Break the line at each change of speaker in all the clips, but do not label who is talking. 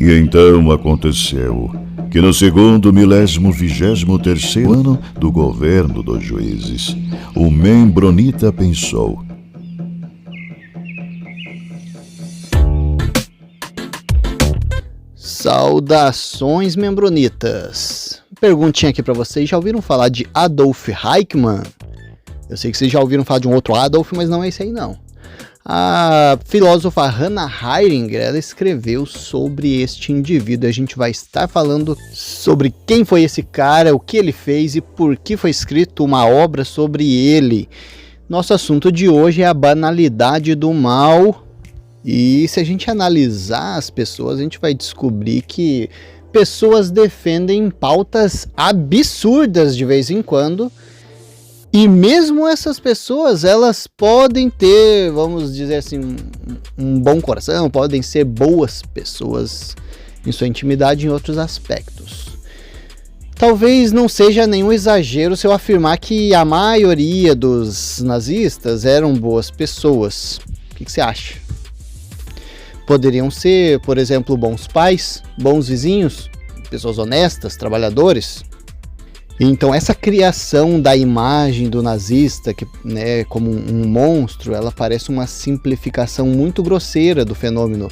E então aconteceu que no segundo 1023º ano do governo dos juízes, o Membronita pensou:
Saudações, membronitas! Perguntinha aqui pra vocês, já ouviram falar de Adolf Eichmann? Eu sei que vocês já ouviram falar de um outro Adolf, mas não é esse aí não. A filósofa Hannah Arendt, ela escreveu sobre este indivíduo. A gente vai estar falando sobre quem foi esse cara, o que ele fez e por que foi escrito uma obra sobre ele. Nosso assunto de hoje é a banalidade do mal. E se a gente analisar as pessoas, a gente vai descobrir que pessoas defendem pautas absurdas de vez em quando. E mesmo essas pessoas, elas podem ter, vamos dizer assim, um bom coração, podem ser boas pessoas em sua intimidade em outros aspectos. Talvez não seja nenhum exagero se eu afirmar que a maioria dos nazistas eram boas pessoas. O que você acha? Poderiam ser, por exemplo, bons pais, bons vizinhos, pessoas honestas, trabalhadores. Então essa criação da imagem do nazista, que, né, como um monstro, ela parece uma simplificação muito grosseira do fenômeno.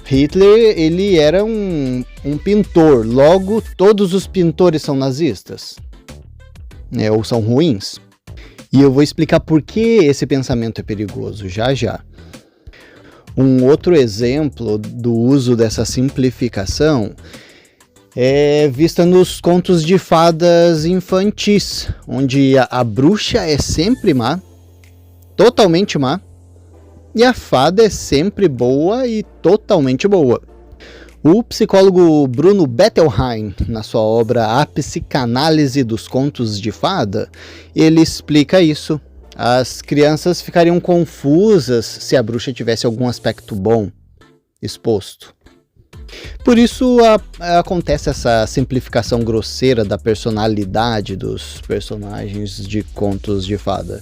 Hitler, ele era um pintor, logo todos os pintores são nazistas, né, ou são ruins. E eu vou explicar por que esse pensamento é perigoso já já. Um outro exemplo do uso dessa simplificação é vista nos contos de fadas infantis, onde a bruxa é sempre má, totalmente má, e a fada é sempre boa e totalmente boa. O psicólogo Bruno Bettelheim, na sua obra A Psicanálise dos Contos de Fada, ele explica isso. As crianças ficariam confusas se a bruxa tivesse algum aspecto bom exposto. Por isso acontece essa simplificação grosseira da personalidade dos personagens de contos de fada.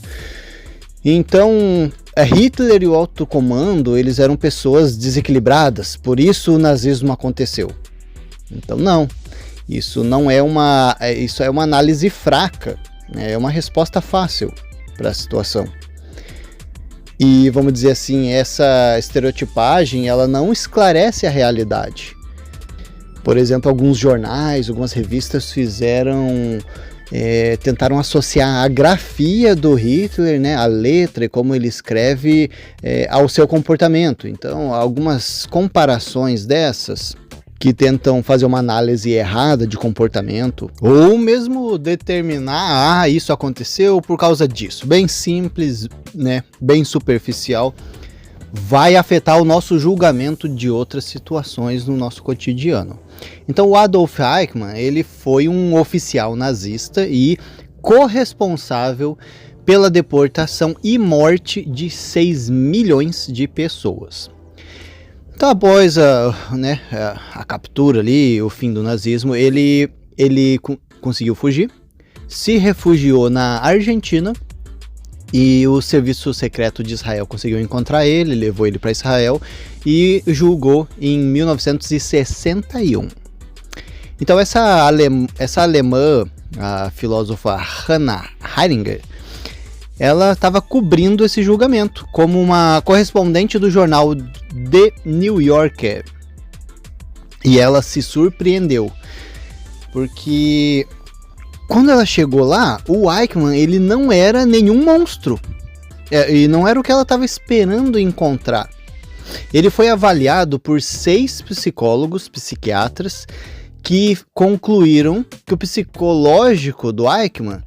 Então, Hitler e o alto comando, eles eram pessoas desequilibradas, por isso o nazismo aconteceu. Então não, isso é uma análise fraca, né? É uma resposta fácil para a situação. E vamos dizer assim, essa estereotipagem, ela não esclarece a realidade. Por exemplo, alguns jornais, algumas revistas tentaram associar a grafia do Hitler, né, a letra e como ele escreve, ao seu comportamento. Então, algumas comparações dessas que tentam fazer uma análise errada de comportamento, ou mesmo determinar, isso aconteceu por causa disso. Bem simples, né? Bem superficial, vai afetar o nosso julgamento de outras situações no nosso cotidiano. Então o Adolf Eichmann, ele foi um oficial nazista e corresponsável pela deportação e morte de 6 milhões de pessoas. Então, após a captura ali, o fim do nazismo, ele conseguiu fugir, se refugiou na Argentina e o serviço secreto de Israel conseguiu encontrar ele, levou ele para Israel e julgou em 1961. Então, essa alemã, a filósofa Hannah Arendt, ela estava cobrindo esse julgamento como uma correspondente do jornal The New Yorker. E ela se surpreendeu, porque quando ela chegou lá, o Eichmann, ele não era nenhum monstro. E não era o que ela estava esperando encontrar. Ele foi avaliado por 6 psicólogos, psiquiatras, que concluíram que o psicológico do Eichmann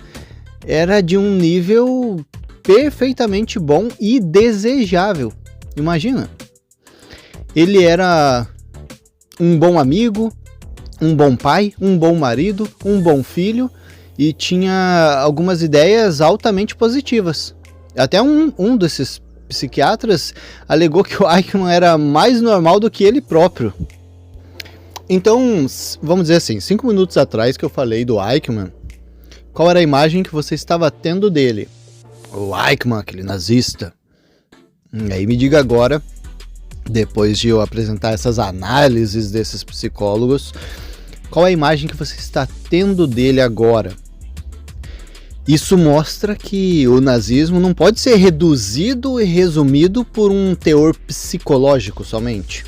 era de um nível perfeitamente bom e desejável. Imagina. Ele era um bom amigo, um bom pai, um bom marido, um bom filho e tinha algumas ideias altamente positivas. Até um desses psiquiatras alegou que o Eichmann era mais normal do que ele próprio. Então, vamos dizer assim, 5 minutos atrás que eu falei do Eichmann, qual era a imagem que você estava tendo dele? O Eichmann, aquele nazista. Aí me diga agora depois de eu apresentar essas análises desses psicólogos, qual é a imagem que você está tendo dele agora? Isso mostra que o nazismo não pode ser reduzido e resumido por um teor psicológico somente.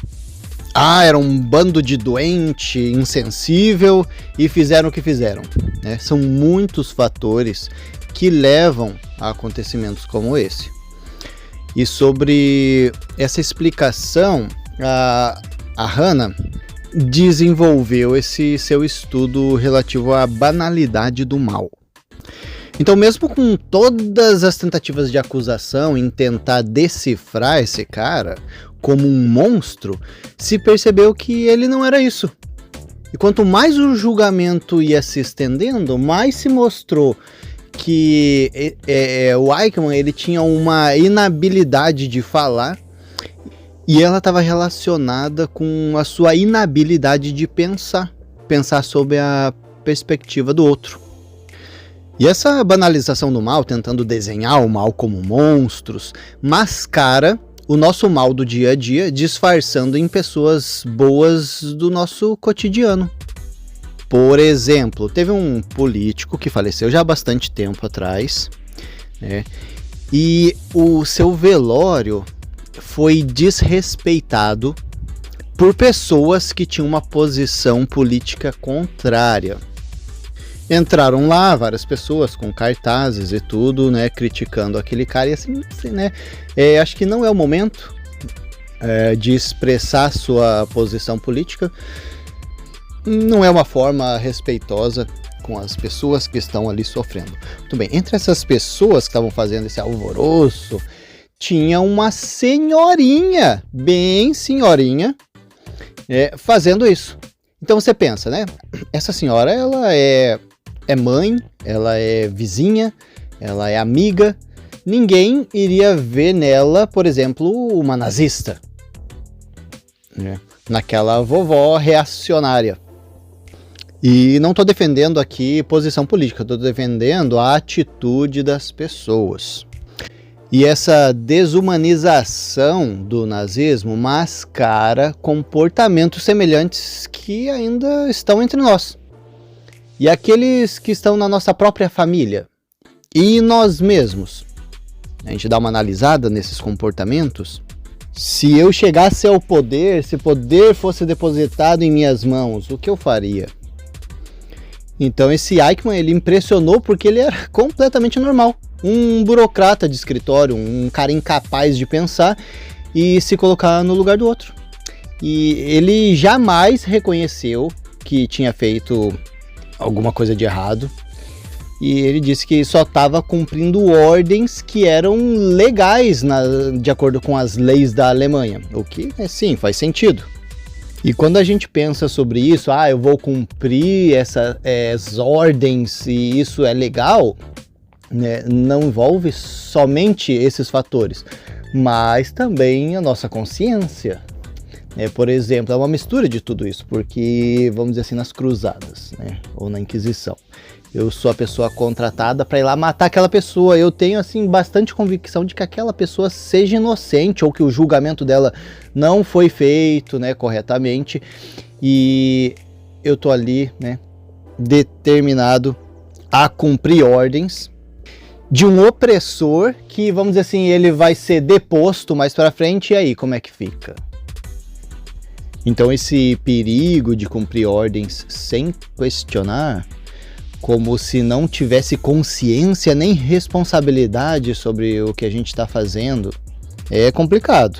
Era um bando de doente, insensível e fizeram o que fizeram, né? São muitos fatores que levam a acontecimentos como esse. E sobre essa explicação, a Hannah desenvolveu esse seu estudo relativo à banalidade do mal. Então, mesmo com todas as tentativas de acusação em tentar decifrar esse cara como um monstro, se percebeu que ele não era isso. E quanto mais o julgamento ia se estendendo, mais se mostrou que o Eichmann ele tinha uma inabilidade de falar e ela estava relacionada com a sua inabilidade de pensar sob a perspectiva do outro. E essa banalização do mal, tentando desenhar o mal como monstros, mascara o nosso mal do dia a dia, disfarçando em pessoas boas do nosso cotidiano. Por exemplo, teve um político que faleceu já há bastante tempo atrás, né? E o seu velório foi desrespeitado por pessoas que tinham uma posição política contrária. Entraram lá várias pessoas com cartazes e tudo, né, criticando aquele cara e assim, né, acho que não é o momento de expressar sua posição política, não é uma forma respeitosa com as pessoas que estão ali sofrendo. Muito bem, entre essas pessoas que estavam fazendo esse alvoroço, tinha uma senhorinha, bem senhorinha, fazendo isso. Então você pensa, né, essa senhora, ela é mãe, ela é vizinha, ela é amiga, ninguém iria ver nela, por exemplo, uma nazista, né? Naquela vovó reacionária. E não estou defendendo aqui posição política, estou defendendo a atitude das pessoas. E essa desumanização do nazismo mascara comportamentos semelhantes que ainda estão entre nós. E aqueles que estão na nossa própria família e nós mesmos. A gente dá uma analisada nesses comportamentos. Se eu chegasse ao poder, se poder fosse depositado em minhas mãos, o que eu faria? Então esse Eichmann, ele impressionou porque ele era completamente normal. Um burocrata de escritório, um cara incapaz de pensar e se colocar no lugar do outro. E ele jamais reconheceu que tinha feito alguma coisa de errado. E ele disse que só estava cumprindo ordens que eram legais de acordo com as leis da Alemanha. O que, sim, faz sentido. E quando a gente pensa sobre isso, eu vou cumprir essas ordens e isso é legal, né, não envolve somente esses fatores, mas também a nossa consciência. Por exemplo, é uma mistura de tudo isso, porque, vamos dizer assim, nas cruzadas, né, ou na Inquisição, eu sou a pessoa contratada para ir lá matar aquela pessoa. Eu tenho assim bastante convicção de que aquela pessoa seja inocente ou que o julgamento dela não foi feito, né, corretamente. E eu tô ali, né, determinado a cumprir ordens de um opressor que, vamos dizer assim, ele vai ser deposto mais para frente. E aí, como é que fica? Então esse perigo de cumprir ordens sem questionar, como se não tivesse consciência nem responsabilidade sobre o que a gente está fazendo, é complicado.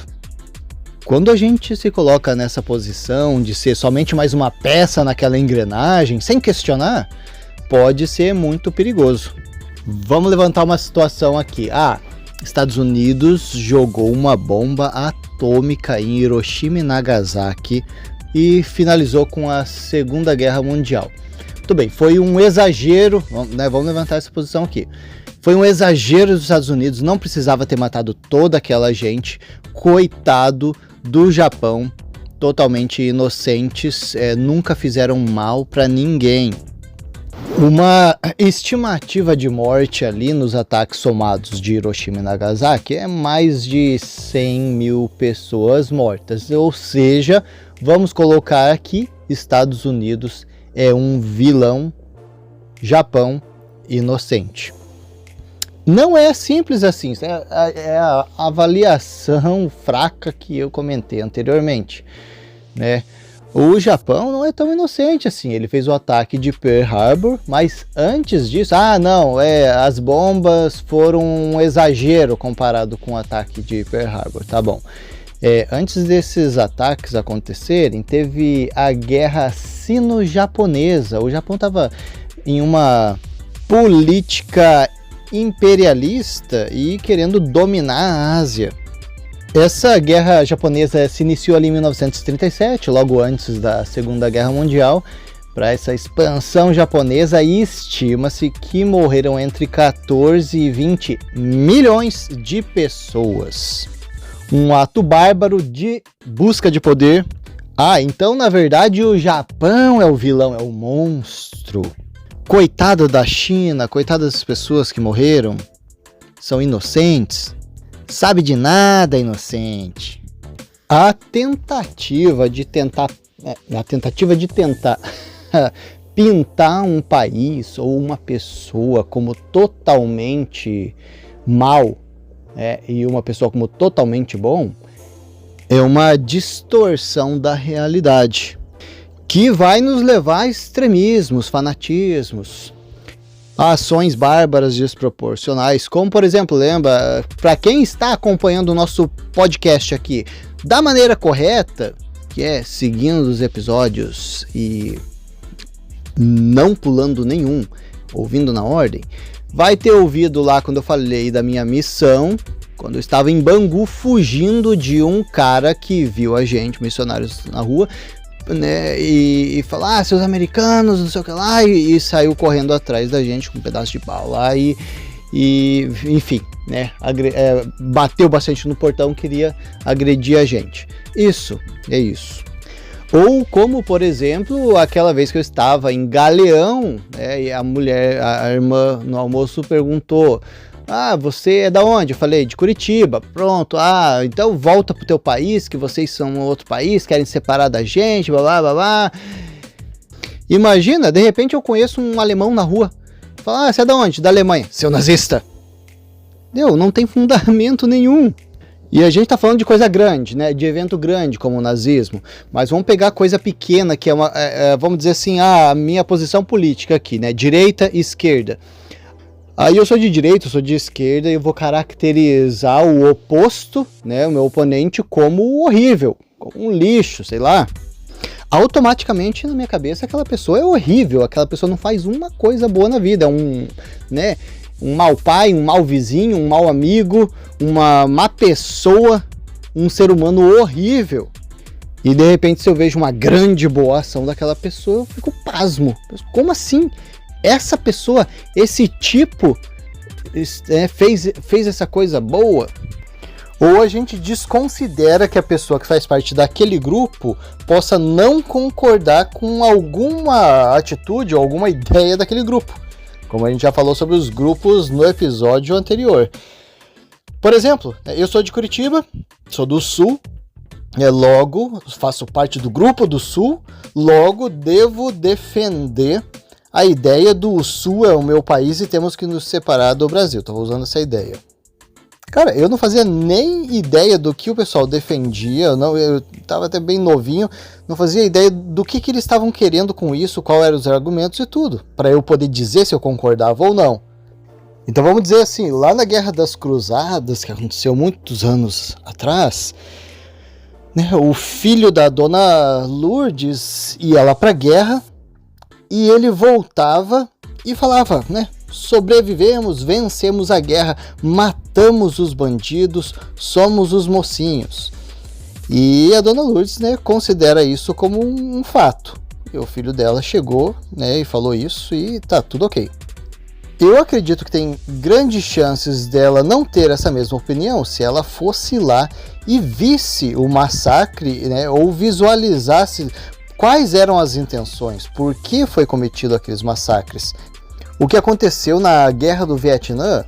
Quando a gente se coloca nessa posição de ser somente mais uma peça naquela engrenagem, sem questionar, pode ser muito perigoso. Vamos levantar uma situação aqui. Estados Unidos jogou uma bomba atômica em Hiroshima e Nagasaki e finalizou com a Segunda Guerra Mundial. Muito bem, foi um exagero, né, vamos levantar essa posição aqui. Foi um exagero dos Estados Unidos, não precisava ter matado toda aquela gente. Coitado do Japão, totalmente inocentes, nunca fizeram mal para ninguém. Uma estimativa de morte ali nos ataques somados de Hiroshima e Nagasaki é mais de 100 mil pessoas mortas. Ou seja, vamos colocar aqui, Estados Unidos é um vilão, Japão inocente. Não é simples assim, é a avaliação fraca que eu comentei anteriormente, né? O Japão não é tão inocente assim, ele fez o ataque de Pearl Harbor, mas antes disso, as bombas foram um exagero comparado com o ataque de Pearl Harbor, tá bom. Antes desses ataques acontecerem, teve a Guerra Sino-Japonesa. O Japão estava em uma política imperialista e querendo dominar a Ásia. Essa guerra japonesa se iniciou ali em 1937, logo antes da Segunda Guerra Mundial. Para essa expansão japonesa, estima-se que morreram entre 14 e 20 milhões de pessoas. Um ato bárbaro de busca de poder. Então na verdade o Japão é o vilão, é o monstro. Coitado da China, coitado das pessoas que morreram, são inocentes. Sabe de nada, inocente. A tentativa de tentar pintar um país ou uma pessoa como totalmente mal, e uma pessoa como totalmente bom, é uma distorção da realidade, que vai nos levar a extremismos, fanatismos, a ações bárbaras desproporcionais, como por exemplo, lembra, para quem está acompanhando o nosso podcast aqui da maneira correta, que é seguindo os episódios e não pulando nenhum, ouvindo na ordem, vai ter ouvido lá quando eu falei da minha missão, quando eu estava em Bangu fugindo de um cara que viu a gente, missionários na rua, né, e falar, seus americanos, não sei o que lá, e saiu correndo atrás da gente com um pedaço de pau lá e enfim, né, bateu bastante no portão, queria agredir a gente. Isso, é isso. Ou como, por exemplo, aquela vez que eu estava em Galeão, né, e a irmã no almoço perguntou, você é da onde? Eu falei, de Curitiba. Pronto, então volta pro teu país, que vocês são outro país, querem separar da gente, blá blá blá blá. Imagina, de repente eu conheço um alemão na rua. Fala, você é da onde? Da Alemanha. Seu nazista. Não tem fundamento nenhum. E a gente tá falando de coisa grande, né? De evento grande como o nazismo. Mas vamos pegar coisa pequena, que é vamos dizer assim, a minha posição política aqui, né? Direita e esquerda. Aí eu sou de direita, eu sou de esquerda e eu vou caracterizar o oposto, né, o meu oponente, como horrível, como um lixo, sei lá. Automaticamente na minha cabeça aquela pessoa é horrível, aquela pessoa não faz uma coisa boa na vida, um mau pai, um mau vizinho, um mau amigo, uma má pessoa, um ser humano horrível. E de repente se eu vejo uma grande boa ação daquela pessoa, eu fico pasmo. Como assim? Essa pessoa, esse tipo, fez essa coisa boa? Ou a gente desconsidera que a pessoa que faz parte daquele grupo possa não concordar com alguma atitude ou alguma ideia daquele grupo, como a gente já falou sobre os grupos no episódio anterior. Por exemplo, eu sou de Curitiba, sou do Sul, logo faço parte do grupo do Sul, logo devo defender a ideia do Sul é o meu país e temos que nos separar do Brasil. Estou usando essa ideia. Cara, eu não fazia nem ideia do que o pessoal defendia, eu estava até bem novinho, não fazia ideia do que eles estavam querendo com isso, quais eram os argumentos e tudo, para eu poder dizer se eu concordava ou não. Então vamos dizer assim, lá na Guerra das Cruzadas, que aconteceu muitos anos atrás, né, o filho da Dona Lourdes ia lá para a guerra, e ele voltava e falava, né? Sobrevivemos, vencemos a guerra, matamos os bandidos, somos os mocinhos. E a Dona Lourdes, né, considera isso como um fato. E o filho dela chegou, né, e falou isso e tá tudo ok. Eu acredito que tem grandes chances dela não ter essa mesma opinião se ela fosse lá e visse o massacre, né, ou visualizasse quais eram as intenções, por que foi cometido aqueles massacres. O que aconteceu na Guerra do Vietnã,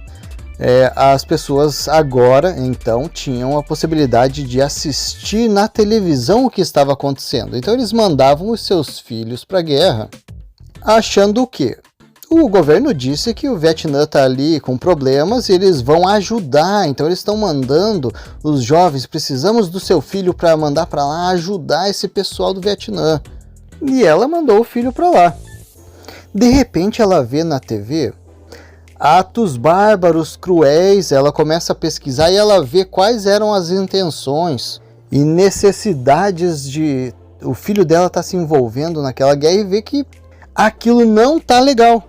as pessoas agora, então, tinham a possibilidade de assistir na televisão o que estava acontecendo. Então eles mandavam os seus filhos para a guerra, achando o quê? O governo disse que o Vietnã está ali com problemas e eles vão ajudar. Então eles estão mandando os jovens, precisamos do seu filho para mandar para lá ajudar esse pessoal do Vietnã. E ela mandou o filho para lá. De repente ela vê na TV atos bárbaros, cruéis, ela começa a pesquisar e ela vê quais eram as intenções e necessidades de o filho dela estar se envolvendo naquela guerra e vê que aquilo não tá legal.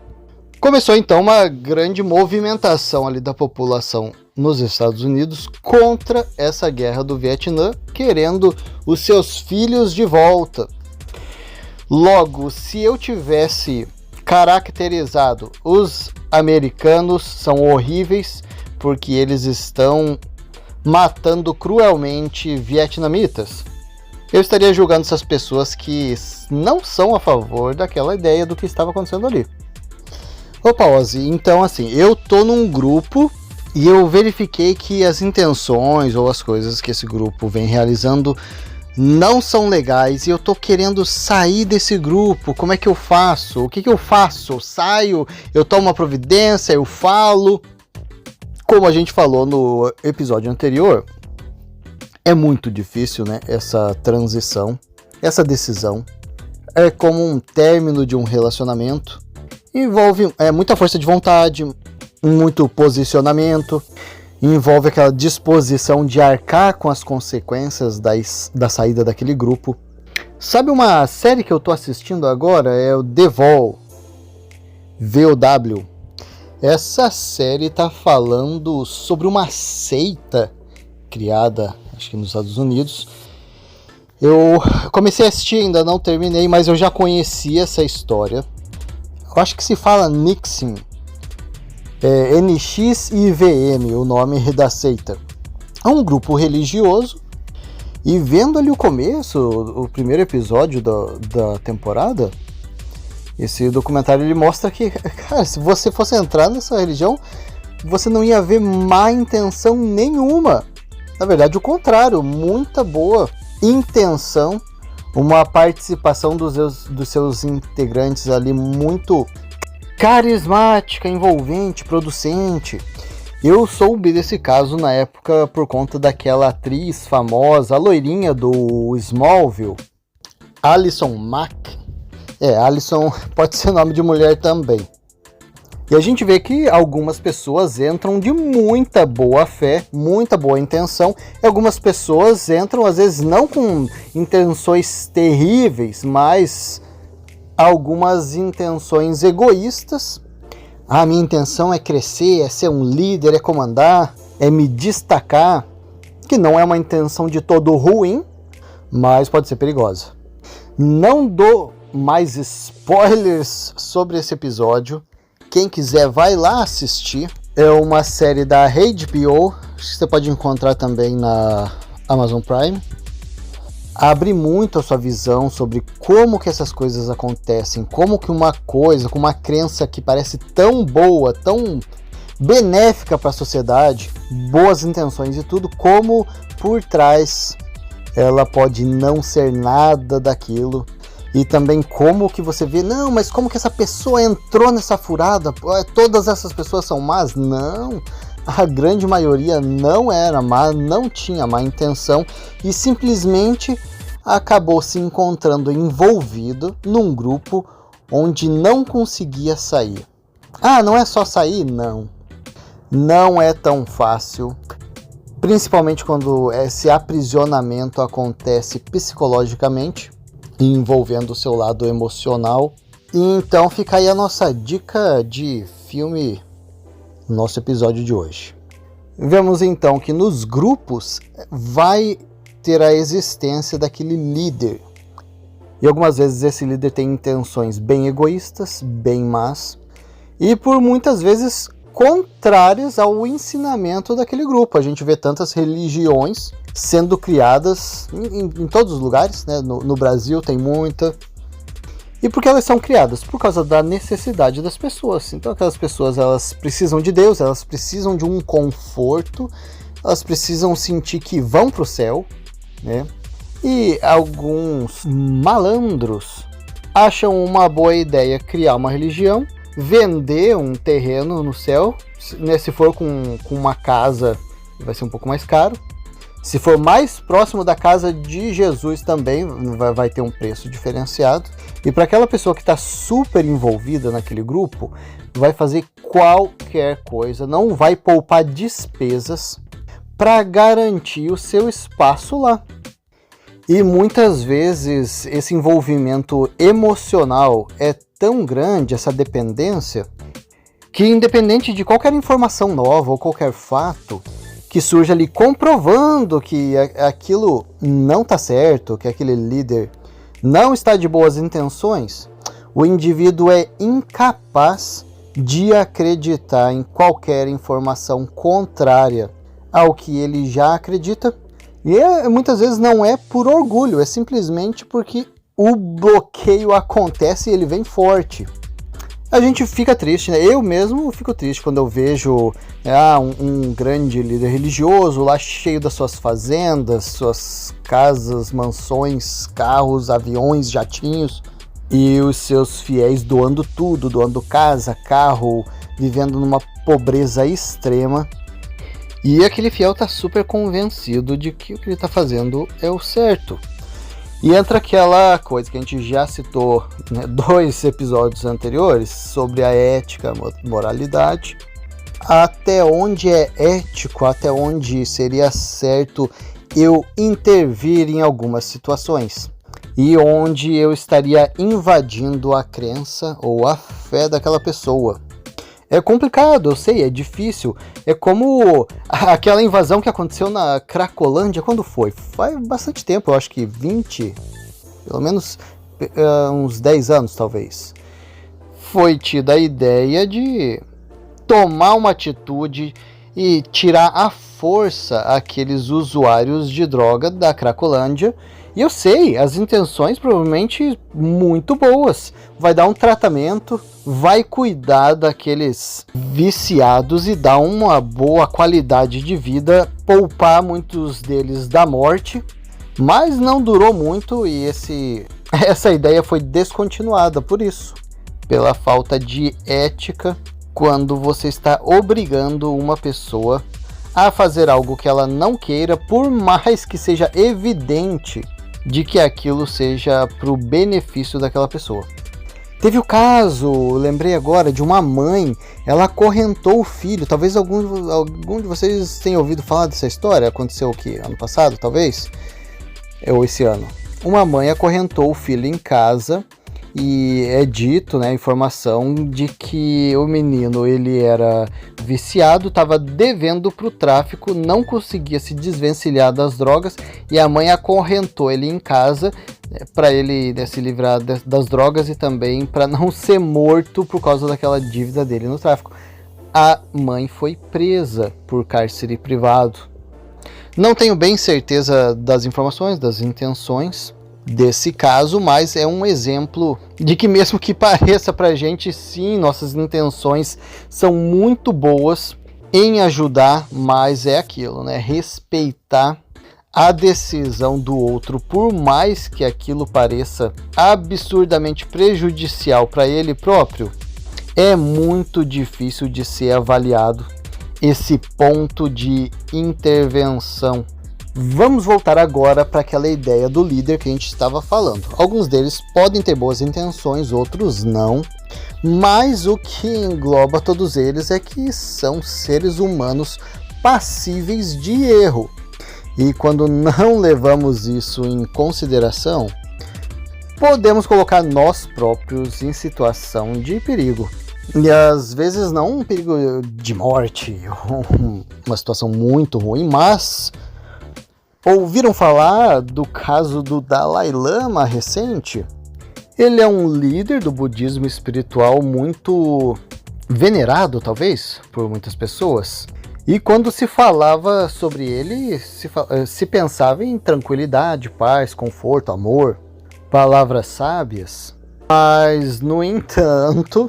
Começou então uma grande movimentação ali da população nos Estados Unidos contra essa guerra do Vietnã, querendo os seus filhos de volta. Logo, se eu tivesse caracterizado os americanos são horríveis porque eles estão matando cruelmente vietnamitas, eu estaria julgando essas pessoas que não são a favor daquela ideia do que estava acontecendo ali. Opa, Ozzy, então assim, eu tô num grupo e eu verifiquei que as intenções ou as coisas que esse grupo vem realizando não são legais e eu tô querendo sair desse grupo. Como é que eu faço? O que eu faço? Eu saio? Eu tomo uma providência? Eu falo? Como a gente falou no episódio anterior, é muito difícil, né? Essa transição, essa decisão. É como um término de um relacionamento. Envolve muita força de vontade, muito posicionamento. Envolve aquela disposição de arcar com as consequências da saída daquele grupo. Sabe uma série que eu tô assistindo agora? É o The Vow. VOW. Essa série tá falando sobre uma seita criada, acho que nos Estados Unidos. Eu comecei a assistir, ainda não terminei, mas eu já conhecia essa história. Eu acho que se fala Nixon. NXIVM, o nome da seita. É um grupo religioso e vendo ali o começo, o primeiro episódio da temporada, esse documentário ele mostra que, cara, se você fosse entrar nessa religião, você não ia ver má intenção nenhuma. Na verdade, o contrário, muita boa intenção, uma participação dos seus integrantes ali muito carismática, envolvente, producente. Eu soube desse caso na época por conta daquela atriz famosa, a loirinha do Smallville, Allison Mack. Allison pode ser nome de mulher também. E a gente vê que algumas pessoas entram de muita boa fé, muita boa intenção, e algumas pessoas entram às vezes não com intenções terríveis, mas algumas intenções egoístas. A minha intenção é crescer, é ser um líder, é comandar, é me destacar, que não é uma intenção de todo ruim, mas pode ser perigosa. Não dou mais spoilers sobre esse episódio. Quem quiser vai lá assistir. É uma série da HBO, acho que você pode encontrar também na Amazon Prime. Abre muito a sua visão sobre como que essas coisas acontecem, como que uma coisa, com uma crença que parece tão boa, tão benéfica para a sociedade, boas intenções e tudo, como por trás ela pode não ser nada daquilo. E também como que você vê, não, mas como que essa pessoa entrou nessa furada? Todas essas pessoas são más? Não, a grande maioria não era má, não tinha má intenção e simplesmente acabou se encontrando envolvido num grupo onde não conseguia sair. Ah, não é só sair? Não. Não é tão fácil, principalmente quando esse aprisionamento acontece psicologicamente, envolvendo o seu lado emocional. E então fica aí a nossa dica de filme no nosso episódio de hoje. Vemos então que nos grupos vai ter a existência daquele líder. E algumas vezes esse líder tem intenções bem egoístas, bem más, e por muitas vezes contrárias ao ensinamento daquele grupo. A gente vê tantas religiões sendo criadas em todos os lugares, né? No Brasil tem muita. E por que elas são criadas? Por causa da necessidade das pessoas. Então aquelas pessoas, elas precisam de Deus, elas precisam de um conforto, elas precisam sentir que vão para o céu, né? E alguns malandros acham uma boa ideia criar uma religião, vender um terreno no céu, né? Se for com uma casa, vai ser um pouco mais caro. Se for mais próximo da casa de Jesus também, vai ter um preço diferenciado. E para aquela pessoa que está super envolvida naquele grupo, vai fazer qualquer coisa, não vai poupar despesas para garantir o seu espaço lá. E muitas vezes esse envolvimento emocional é tão grande, essa dependência, que independente de qualquer informação nova ou qualquer fato que surge ali comprovando que aquilo não está certo, que aquele líder não está de boas intenções, o indivíduo é incapaz de acreditar em qualquer informação contrária ao que ele já acredita. E muitas vezes não é por orgulho, é simplesmente porque o bloqueio acontece e ele vem forte. A gente fica triste, né? Eu mesmo fico triste quando eu vejo um grande líder religioso lá cheio das suas fazendas, suas casas, mansões, carros, aviões, jatinhos, e os seus fiéis doando tudo, doando casa, carro, vivendo numa pobreza extrema. E aquele fiel tá super convencido de que o que ele tá fazendo é o certo. E entra aquela coisa que a gente já citou, né, 2 episódios anteriores, sobre a ética, a moralidade. Até onde é ético, até onde seria certo eu intervir em algumas situações. E onde eu estaria invadindo a crença ou a fé daquela pessoa. É complicado, eu sei, é difícil. É como aquela invasão que aconteceu na Cracolândia, quando foi? Faz bastante tempo, eu acho que 20, pelo menos uns 10 anos talvez. Foi tida a ideia de tomar uma atitude e tirar à força aqueles usuários de droga da Cracolândia. E eu sei, as intenções provavelmente muito boas. Vai dar um tratamento, vai cuidar daqueles viciados e dar uma boa qualidade de vida, poupar muitos deles da morte. Mas não durou muito e essa ideia foi descontinuada por isso. Pela falta de ética, quando você está obrigando uma pessoa a fazer algo que ela não queira, por mais que seja evidente de que aquilo seja para o benefício daquela pessoa. Teve o caso, lembrei agora, de uma mãe, ela acorrentou o filho. Talvez algum de vocês tenha ouvido falar dessa história. Aconteceu o quê? Ano passado, talvez? Ou esse ano. Uma mãe acorrentou o filho em casa e é dito, né, a informação de que o menino ele era viciado, estava devendo para o tráfico, não conseguia se desvencilhar das drogas e a mãe acorrentou ele em casa para ele, né, se livrar das drogas e também para não ser morto por causa daquela dívida dele no tráfico. A mãe foi presa por cárcere privado. Não tenho bem certeza das informações, das intenções desse caso, mas é um exemplo de que mesmo que pareça pra gente, sim, nossas intenções são muito boas em ajudar, mas é aquilo, né? Respeitar a decisão do outro, por mais que aquilo pareça absurdamente prejudicial para ele próprio, é muito difícil de ser avaliado esse ponto de intervenção. Vamos voltar agora para aquela ideia do líder que a gente estava falando. Alguns deles podem ter boas intenções, outros não, mas o que engloba todos eles é que são seres humanos passíveis de erro. E quando não levamos isso em consideração, podemos colocar nós próprios em situação de perigo. E às vezes não um perigo de morte, uma situação muito ruim, mas ouviram falar do caso do Dalai Lama recente? Ele é um líder do budismo espiritual muito venerado, talvez, por muitas pessoas. E quando se falava sobre ele, se pensava em tranquilidade, paz, conforto, amor, palavras sábias. Mas, no entanto,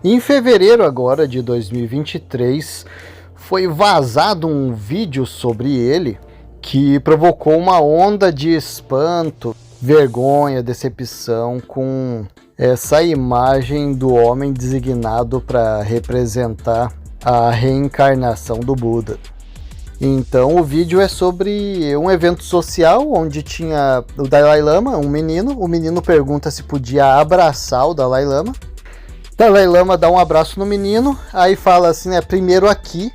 em fevereiro agora de 2023, foi vazado um vídeo sobre ele que provocou uma onda de espanto, vergonha, decepção com essa imagem do homem designado para representar a reencarnação do Buda. Então o vídeo é sobre um evento social onde tinha o Dalai Lama, um menino. O menino pergunta se podia abraçar o Dalai Lama. O Dalai Lama dá um abraço no menino, aí fala assim, né, primeiro aqui,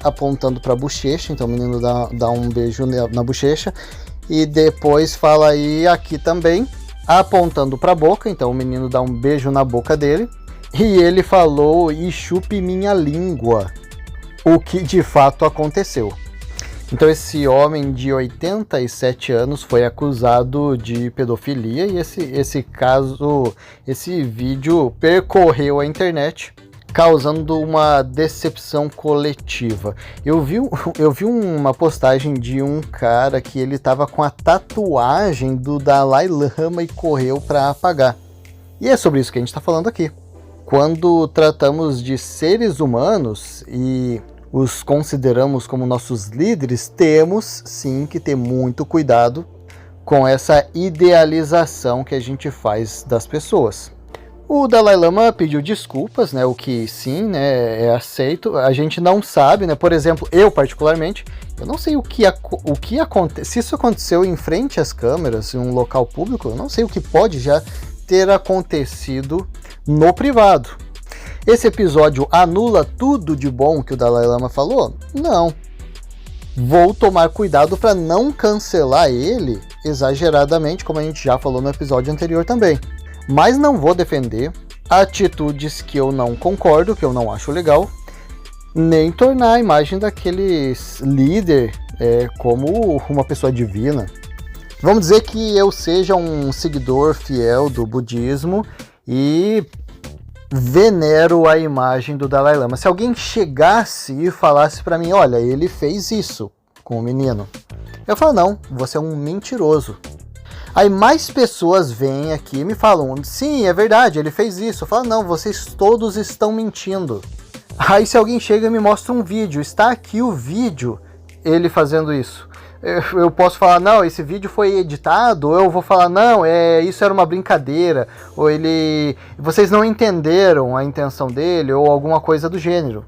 apontando para a bochecha. Então o menino dá um beijo na bochecha e depois fala aí aqui também, apontando para a boca. Então o menino dá um beijo na boca dele. E ele falou, e chupe minha língua, o que de fato aconteceu. Então esse homem de 87 anos foi acusado de pedofilia e esse vídeo percorreu a internet, causando uma decepção coletiva. Eu vi uma postagem de um cara que ele estava com a tatuagem do Dalai Lama e correu para apagar. E é sobre isso que a gente está falando aqui. Quando tratamos de seres humanos e os consideramos como nossos líderes, temos sim que ter muito cuidado com essa idealização que a gente faz das pessoas. O Dalai Lama pediu desculpas, né, o que sim, né, é aceito. A gente não sabe, né, por exemplo, eu particularmente, eu não sei o que aconteceu, se isso aconteceu em frente às câmeras, em um local público, eu não sei o que pode já ter acontecido no privado. Esse episódio anula tudo de bom que o Dalai Lama falou? Não. Vou tomar cuidado para não cancelar ele exageradamente, como a gente já falou no episódio anterior também. Mas não vou defender atitudes que eu não concordo, que eu não acho legal, nem tornar a imagem daquele líder como uma pessoa divina. Vamos dizer que eu seja um seguidor fiel do budismo e venero a imagem do Dalai Lama. Se alguém chegasse e falasse para mim, olha, ele fez isso com o menino, eu falo, não, você é um mentiroso. Aí mais pessoas vêm aqui e me falam, sim, é verdade, ele fez isso. Eu falo, não, vocês todos estão mentindo. Aí se alguém chega e me mostra um vídeo, está aqui o vídeo, ele fazendo isso. Eu posso falar, não, esse vídeo foi editado, ou eu vou falar, não, isso era uma brincadeira, ou vocês não entenderam a intenção dele, ou alguma coisa do gênero.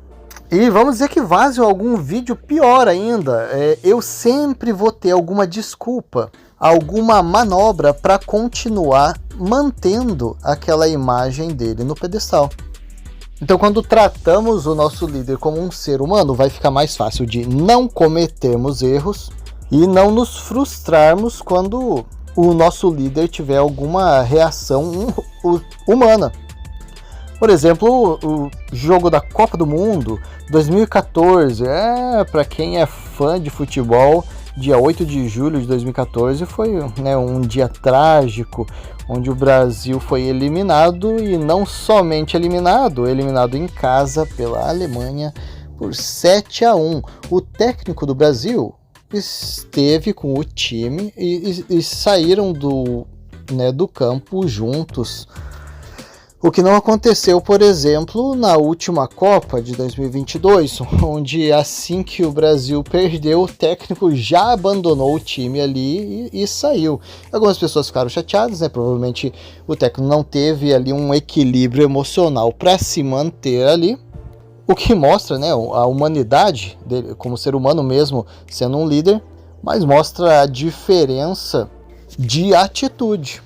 E vamos dizer que vaze algum vídeo pior ainda, eu sempre vou ter alguma desculpa, alguma manobra para continuar mantendo aquela imagem dele no pedestal. Então, quando tratamos o nosso líder como um ser humano, vai ficar mais fácil de não cometermos erros e não nos frustrarmos quando o nosso líder tiver alguma reação humana. Por exemplo, o jogo da Copa do Mundo 2014, para quem é fã de futebol, dia 8 de julho de 2014 foi, né, um dia trágico, onde o Brasil foi eliminado, e não somente eliminado em casa pela Alemanha por 7-1. O técnico do Brasil esteve com o time e saíram do campo juntos. O que não aconteceu, por exemplo, na última Copa de 2022, onde assim que o Brasil perdeu, o técnico já abandonou o time ali e saiu. Algumas pessoas ficaram chateadas, né? Provavelmente o técnico não teve ali um equilíbrio emocional para se manter ali. O que mostra, né, a humanidade dele como ser humano mesmo sendo um líder, mas mostra a diferença de atitude.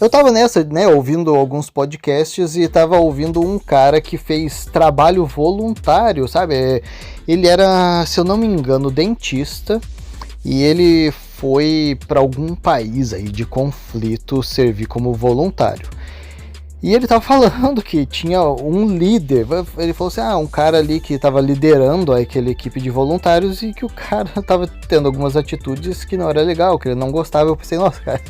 Eu tava nessa, né, ouvindo alguns podcasts e tava ouvindo um cara que fez trabalho voluntário, sabe? Ele era, se eu não me engano, dentista, e ele foi para algum país aí de conflito servir como voluntário. E ele tava falando que tinha um líder, ele falou assim, um cara ali que tava liderando aquela equipe de voluntários, e que o cara tava tendo algumas atitudes que não era legal, que ele não gostava. Eu pensei, nossa, cara,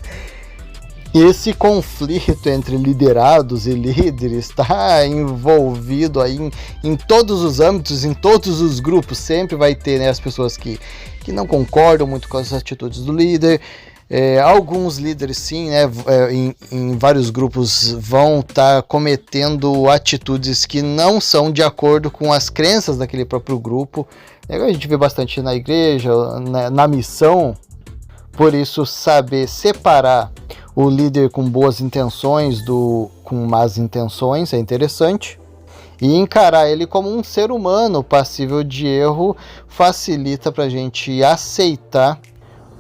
esse conflito entre liderados e líderes está envolvido aí em todos os âmbitos, em todos os grupos. Sempre vai ter, né, as pessoas que não concordam muito com as atitudes do líder. Alguns líderes sim, né, em vários grupos vão estar cometendo atitudes que não são de acordo com as crenças daquele próprio grupo. A gente vê bastante na igreja, na missão. Por isso, saber separar o líder com boas intenções com más intenções é interessante. E encarar ele como um ser humano passível de erro facilita para a gente aceitar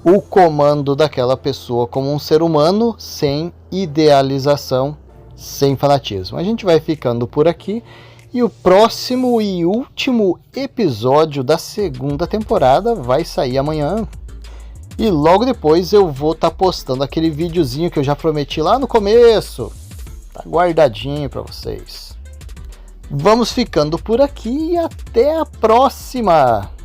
o comando daquela pessoa como um ser humano, sem idealização, sem fanatismo. A gente vai ficando por aqui. E o próximo e último episódio da segunda temporada vai sair amanhã. E logo depois eu vou estar postando aquele videozinho que eu já prometi lá no começo. Tá guardadinho para vocês. Vamos ficando por aqui e até a próxima!